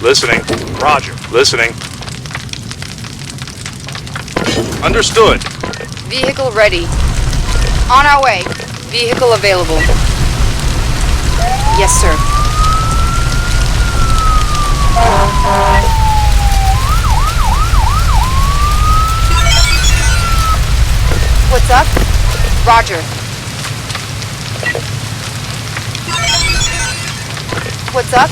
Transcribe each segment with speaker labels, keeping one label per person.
Speaker 1: Listening. Roger. Listening. Understood.
Speaker 2: Vehicle ready. On our way. Vehicle available. Yes, sir. What's up? Roger. What's up?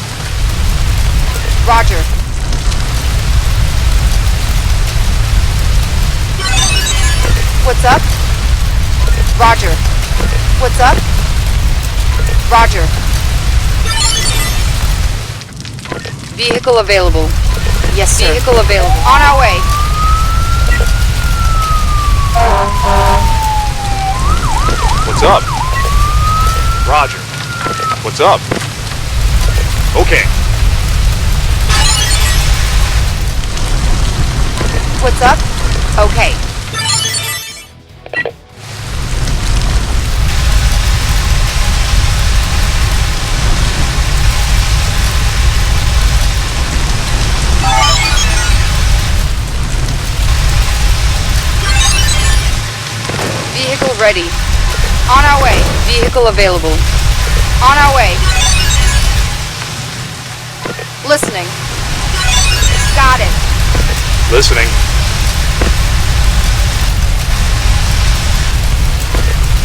Speaker 2: Roger. What's up? Roger. What's up? Roger. Vehicle available. Yes, sir. Vehicle available. On our way.
Speaker 1: What's up? Roger. What's up? Okay.
Speaker 2: What's up? Okay. Vehicle ready. On our way. Vehicle available. On our way. Listening. Got it.
Speaker 1: Listening.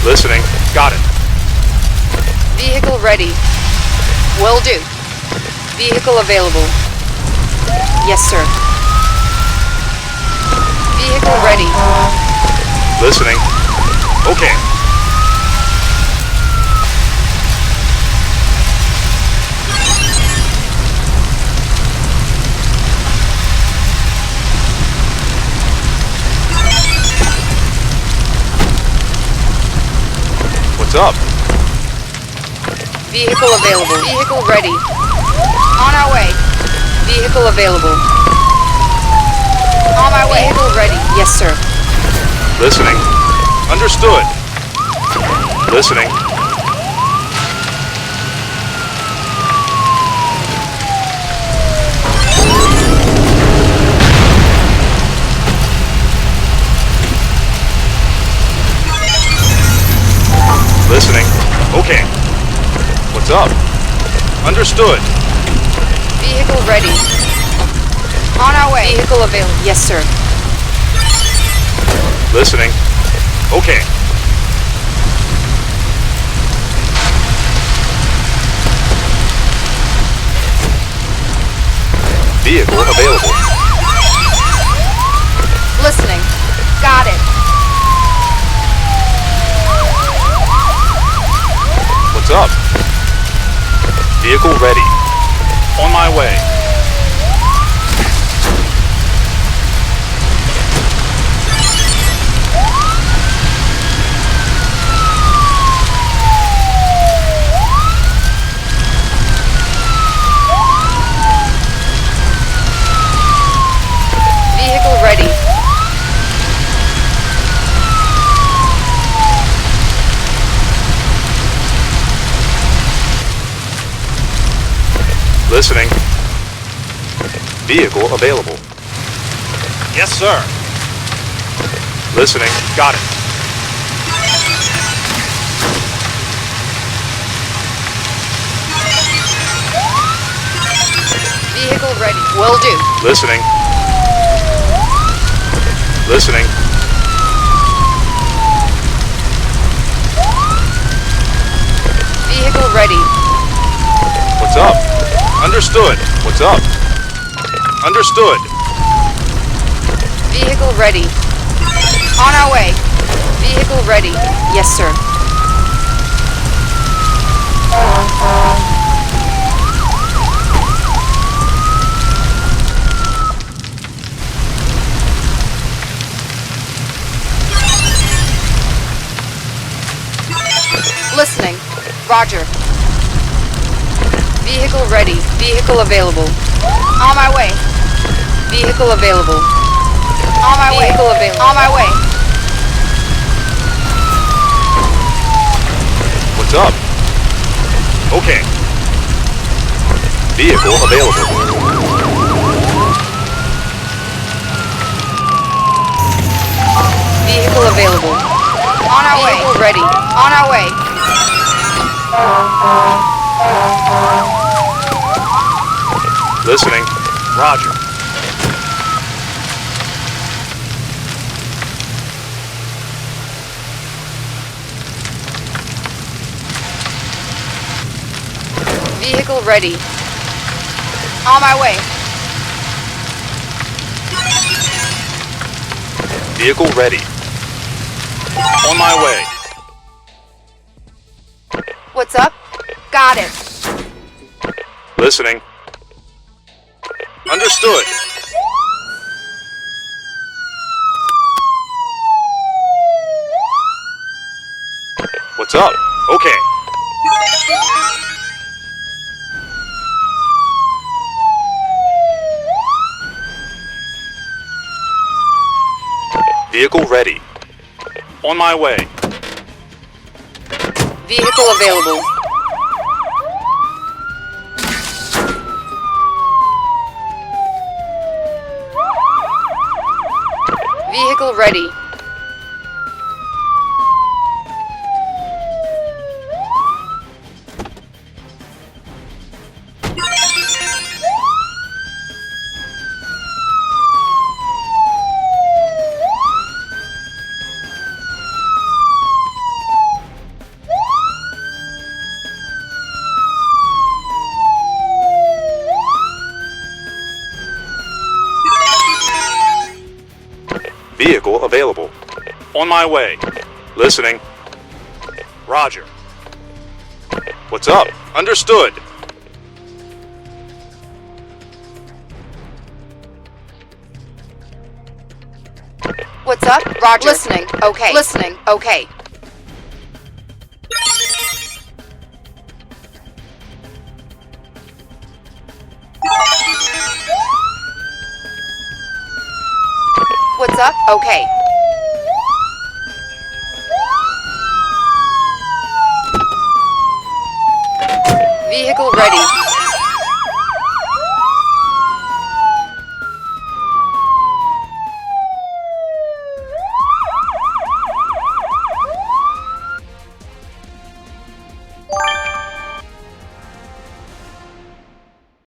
Speaker 1: Listening. Got it.
Speaker 2: Vehicle ready. Will do. Vehicle available. Yes, sir. Vehicle ready.
Speaker 1: Listening. Okay. What's up?
Speaker 2: Vehicle available. Vehicle ready. On our way. Vehicle available. On my way. Vehicle ready. Yes, sir.
Speaker 1: Listening. Understood. Listening. Listening. Okay. What's up? Understood.
Speaker 2: Vehicle ready. On our way. Vehicle available. Yes, sir.
Speaker 1: Listening. Okay. Vehicle available.
Speaker 2: Listening. Got it.
Speaker 1: What's up? Vehicle ready. On my way.
Speaker 2: Vehicle ready.
Speaker 1: Listening. Vehicle available. Yes, sir. Listening. Got it.
Speaker 2: Vehicle ready. Will do.
Speaker 1: Listening. Listening.
Speaker 2: Vehicle ready.
Speaker 1: What's up? Understood. What's up? Understood.
Speaker 2: Vehicle ready. On our way. Vehicle ready. Yes, sir. Listening. Roger. Vehicle ready. Vehicle available. On my way. Vehicle available. On my way. Vehicle available. On my way.
Speaker 1: What's up? Okay. Vehicle available.
Speaker 2: available. On our way. Vehicle ready. On our way.
Speaker 1: Listening. Roger.
Speaker 2: Vehicle ready. On my way.
Speaker 1: Vehicle ready. On my way.
Speaker 2: What's up? Got it.
Speaker 1: Listening. Understood. What's up? Okay. Vehicle ready. On my way.
Speaker 2: Vehicle available. Vehicle ready.
Speaker 1: Vehicle available. On my way. Listening. Roger. What's up? Understood.
Speaker 2: What's up? Roger. Listening. Okay. Listening. Okay. What's up? Okay. Vehicle ready.